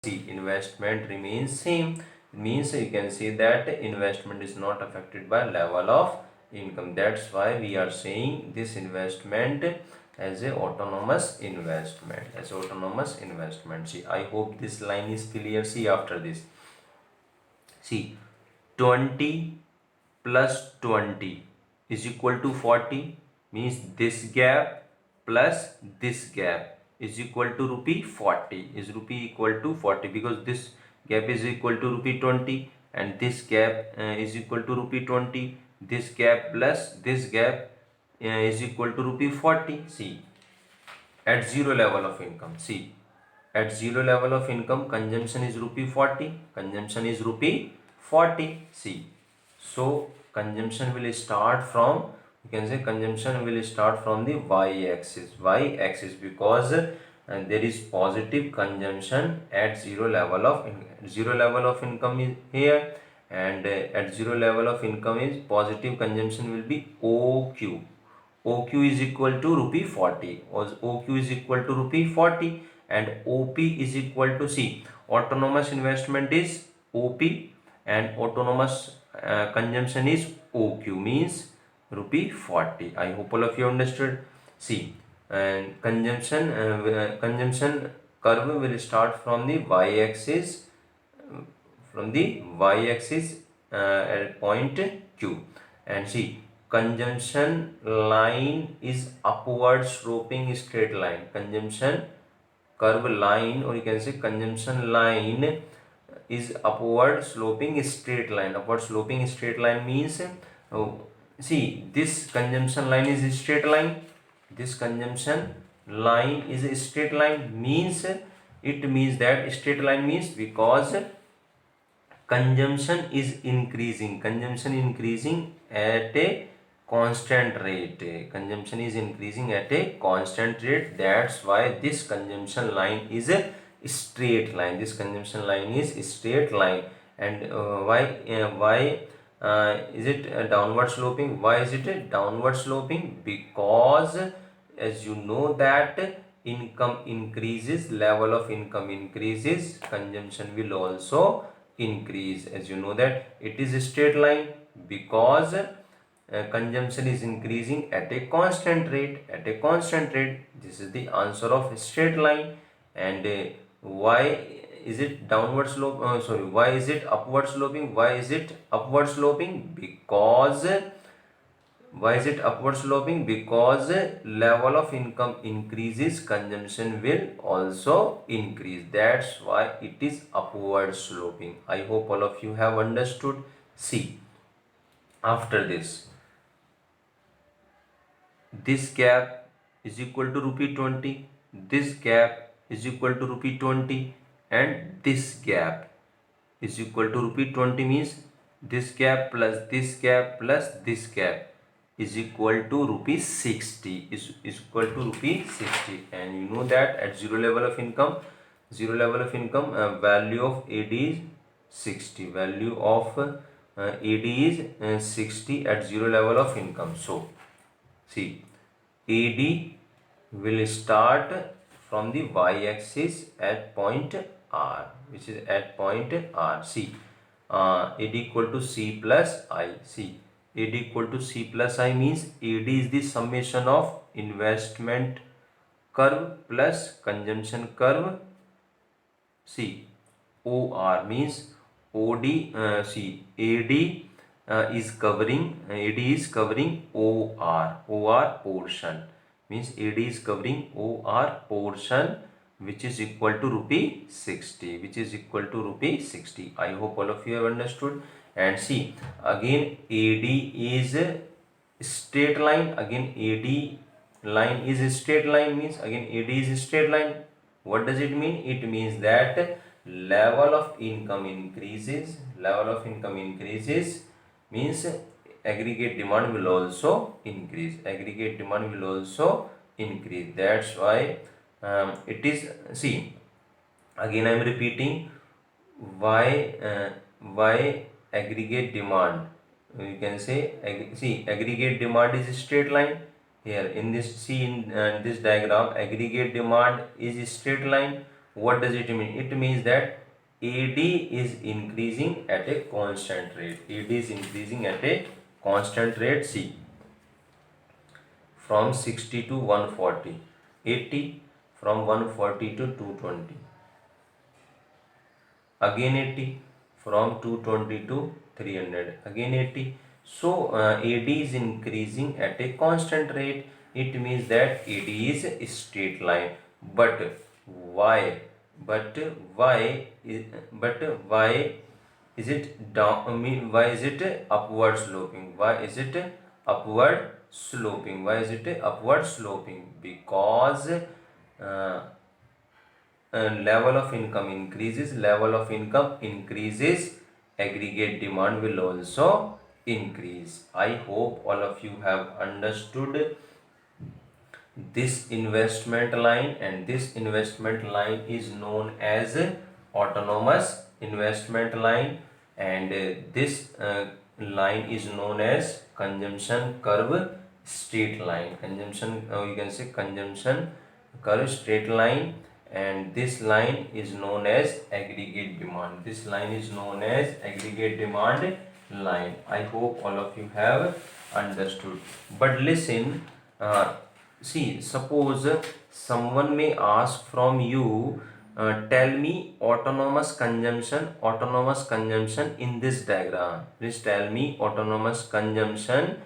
see investment remains same. It means you can see that investment is not affected by level of income. That's why we are saying this investment as a autonomous investment. See, I hope this line is clear. See, after this, see, 20 plus 20 is equal to 40, means this gap plus this gap is equal to rupee 40, is rupee equal to 40, because this gap is equal to rupee 20 and this gap is equal to rupee 20. This gap plus this gap is equal to rupee 40. See, at zero level of income, see, at zero level of income, consumption is rupee 40, consumption is rupee 40. See, so consumption will start from, you can say consumption will start from the y-axis, because there is positive consumption at zero level of income is here, and at zero level of income is positive consumption will be OQ. OQ is equal to rupee 40, OQ is equal to rupee 40, and OP is equal to, see, autonomous investment is OP and autonomous consumption is OQ, means rupee 40. I hope all of you understood. See, and consumption curve will start from the y-axis, at point Q, and see, consumption line is upward sloping straight line. Consumption curve line, or you can say consumption line is upward sloping straight line. Upward sloping straight line means, see, this consumption line is a straight line. This consumption line is a straight line, means it means that straight line means because consumption is increasing, at a constant rate. Consumption is increasing at a constant rate. That's why this consumption line is a straight line. This consumption line is a straight line. And why is it downward sloping? Why is it downward sloping? Because as you know that income increases, level of income increases, consumption will also increase. As you know that it is a straight line because consumption is increasing at a constant rate. This is the answer of a straight line. And why is it downward slope, why is it upward sloping? Because because level of income increases, consumption will also increase. That's why it is upward sloping. I hope all of you have understood. See, after this gap is equal to rupee 20, this gap is equal to rupee 20, and this gap is equal to rupee 20, means this gap plus this gap plus this gap is equal to rupee 60, is equal to rupee 60. And you know that at zero level of income, value of AD is 60, value of AD is 60 at zero level of income. So see, AD will start from the y-axis at point R, which is at point R. See, AD equal to C plus I. See, AD equal to C plus I means AD is the summation of investment curve plus consumption curve. See, OR means OD. See, AD is covering OR portion, means AD is covering OR portion, which is equal to rupee 60, I hope all of you have understood. And see, again AD is a straight line, means again AD is a straight line. What does it mean? It means that level of income increases, means aggregate demand will also increase, That's why it is, see, again I am repeating, why aggregate demand, you can say, see, aggregate demand is a straight line. Here in this, see, in this diagram, aggregate demand is a straight line. What does it mean? It means that AD is increasing at a constant rate. AD is increasing at a constant rate. See, from 60 to 140, 80 from 140 to 220, again 80 from 220 to 300, again 80. So AD is increasing at a constant rate. It means that AD is a straight line. But why? But why? Why is it down? I mean, why is it upward sloping? Why is it upward sloping? Why is it upward sloping? Because level of income increases, level of income increases, aggregate demand will also increase. I hope all of you have understood this investment line, and this investment line is known as autonomous investment line, and this line is known as consumption curve straight line. Consumption, you can say consumption curve straight line, and this line is known as aggregate demand. This line is known as aggregate demand line. I hope all of you have understood. But listen, see, suppose someone may ask from you, tell me autonomous consumption in this diagram. Please tell me autonomous consumption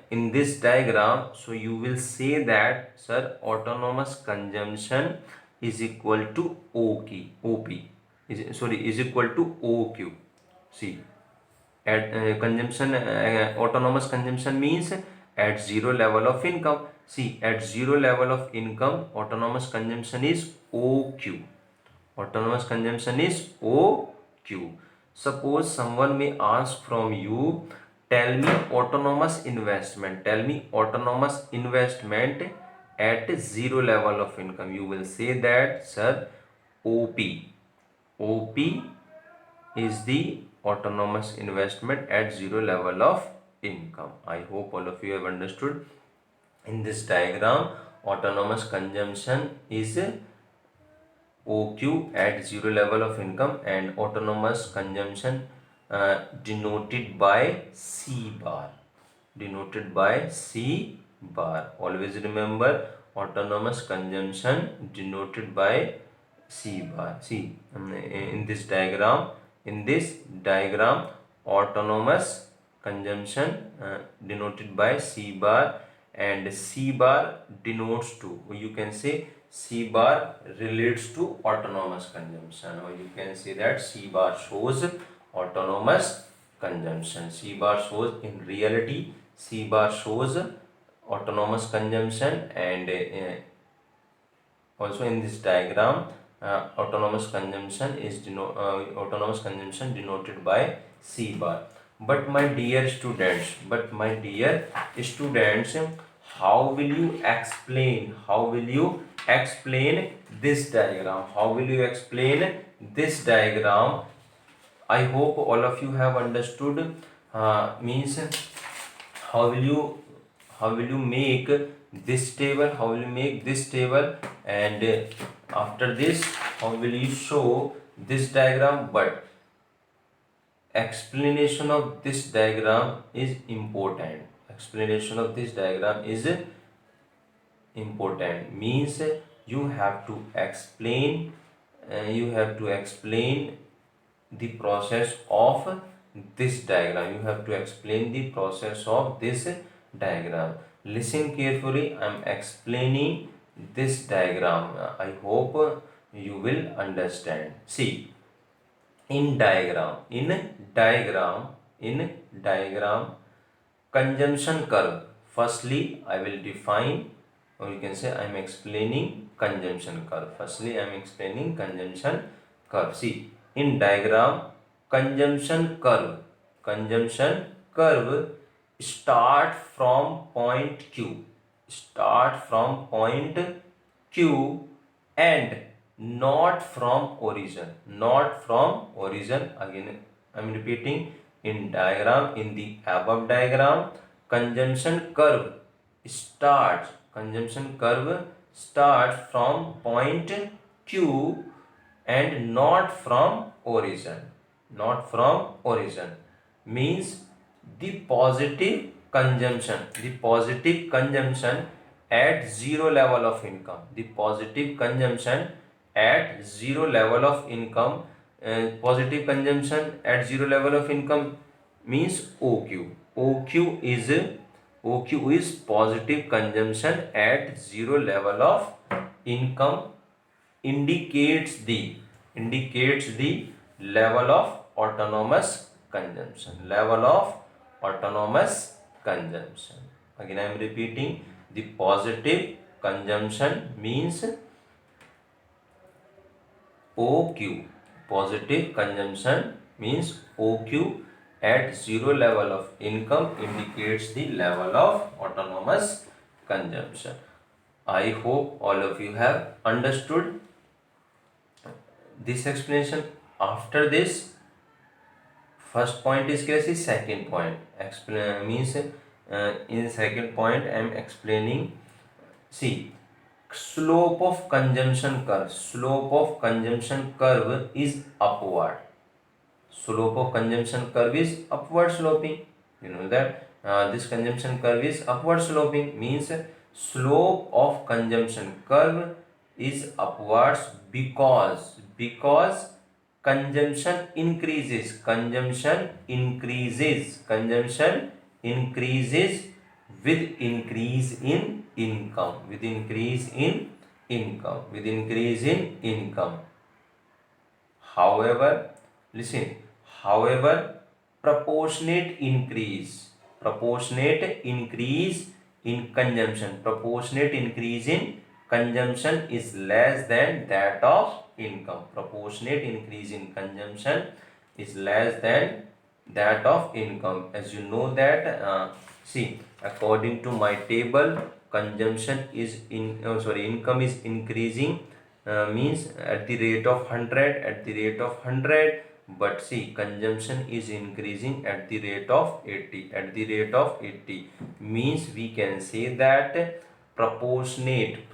in this diagram. So you will say that, sir, autonomous consumption is equal to OP is equal to OQ. See, at consumption, autonomous consumption means at zero level of income. See, at zero level of income, autonomous consumption is OQ. Autonomous consumption is OQ. Suppose someone may ask from you, tell me autonomous investment. Tell me autonomous investment at zero level of income. You will say that, sir, OP is the autonomous investment at zero level of income. I hope all of you have understood. In this diagram, autonomous consumption is OQ at zero level of income, and autonomous consumption denoted by C bar. Denoted by C bar. Always remember, autonomous consumption denoted by C bar. See, in this diagram, autonomous consumption denoted by C bar, and C bar denotes to, you can say C bar relates to autonomous consumption, or you can say that C bar shows autonomous consumption. C bar shows, in reality, C bar shows autonomous consumption, and also in this diagram, autonomous consumption denoted by C bar. But my dear students, how will you explain this diagram? How will you explain this diagram? I hope all of you have understood. Means, how will you make this table? How will you make this table? And after this, how will you show this diagram? But explanation of this diagram is important. Explanation of this diagram is important. Means you have to explain. The process of this diagram. You have to explain the process of this diagram. Listen carefully. I am explaining this diagram. I hope you will understand. See, in diagram, consumption curve. Firstly, I will define, or you can say I am explaining consumption curve. Firstly, I am explaining consumption curve. See, in diagram, consumption curve start from point Q. And not from origin. Again, I am repeating, in the above diagram, consumption curve starts from point Q and not from origin. Not from origin means the positive consumption at zero level of income. The positive consumption at zero level of income. Positive consumption at zero level of income means OQ. OQ is positive consumption at zero level of income, indicates the level of autonomous consumption. Again I am repeating, the positive consumption means OQ. Positive consumption means OQ at zero level of income indicates the level of autonomous consumption. I hope all of you have understood this explanation. After this, first point is clear. See, second point explain means in second point I am explaining. See, slope of consumption curve. Slope of consumption curve is upward. Slope of consumption curve is upward sloping. You know that this consumption curve is upward sloping means slope of consumption curve is upwards because consumption increases with increase in income. However, listen, however, proportionate increase in consumption is less than that of income. Proportionate increase in consumption is less than that of income. As you know that, see, according to my table, consumption is income is increasing, means at the rate of 100, but see, consumption is increasing at the rate of 80, means we can say that proportionate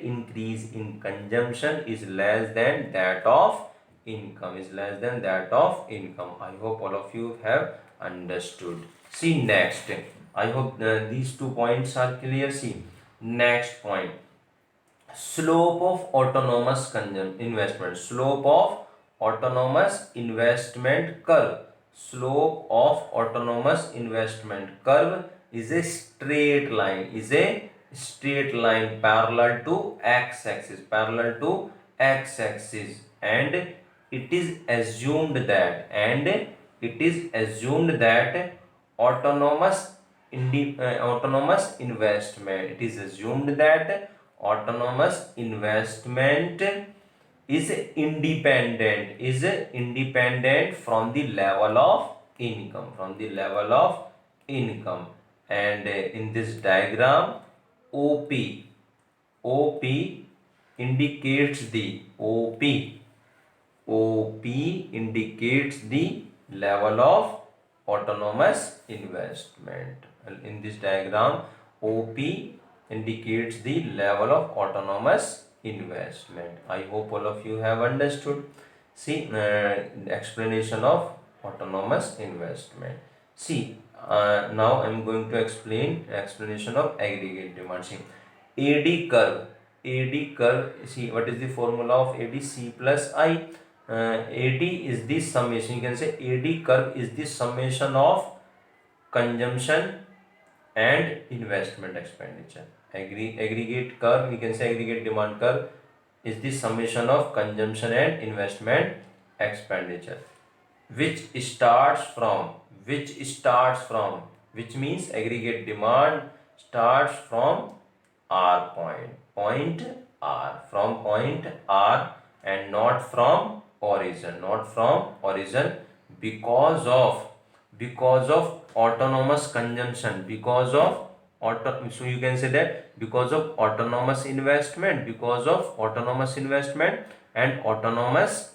increase in consumption is less than that of income. I hope all of you have understood. See, next, I hope these 2 points are clear. See, next point, slope of autonomous investment curve. Slope of autonomous investment curve is a straight line parallel to x-axis and it is assumed that autonomous investment is independent from the level of income. And in this diagram, OP indicates the level of autonomous investment. In this diagram, OP indicates the level of autonomous investment. I hope all of you have understood. See, explanation of autonomous investment. See, now I am going to explain explanation of aggregate demand. See, AD curve. See, what is the formula of AD? C plus I. AD is the summation. You can say AD curve is the summation of consumption and investment expenditure. Aggregate curve, we can say aggregate demand curve is the summation of consumption and investment expenditure, which means aggregate demand starts from R point R and not from origin because of autonomous consumption, so you can say that because of autonomous investment and autonomous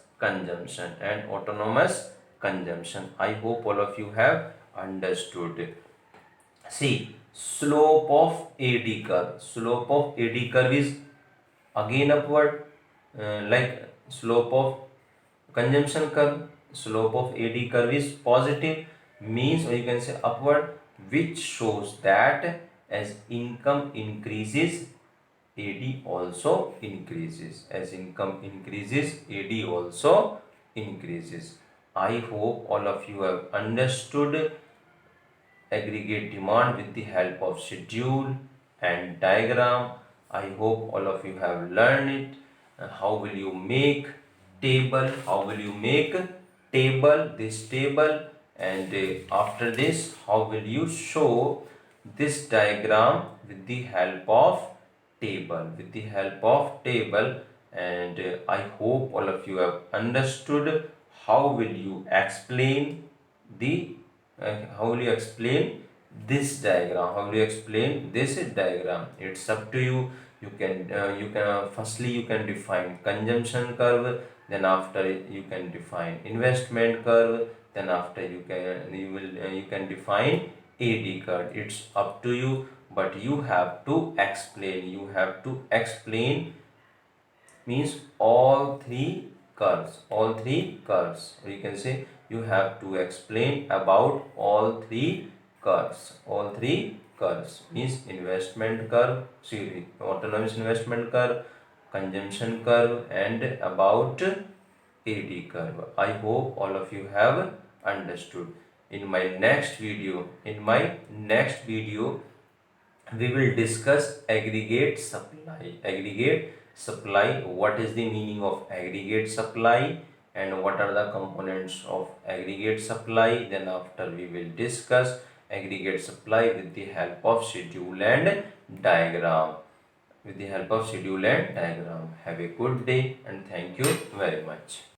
consumption. I hope all of you have understood. See, slope of AD curve is again upward, like slope of consumption curve, slope of AD curve is positive, means, or you can say upward, which shows that as income increases, AD also increases. As income increases, AD also increases. I hope all of you have understood aggregate demand with the help of schedule and diagram. I hope all of you have learned it. How will you make table? How will you make table? This table, and after this, how will you show this diagram with the help of table? With the help of table, and I hope all of you have understood how will you explain the how will you explain this diagram, how will you explain this diagram. It's up to you. You can firstly you can define consumption curve, then after you can define investment curve, then after you can define AD curve. It's up to you, but you have to explain, means all three curves, or you can say you have to explain about all three curves means investment curve, sorry, autonomous investment curve, consumption curve, and about AD curve. I hope all of you have understood. In my next video, we will discuss aggregate supply. What is the meaning of aggregate supply and what are the components of aggregate supply? Then after we will discuss aggregate supply with the help of schedule and diagram. Have a good day and thank you very much.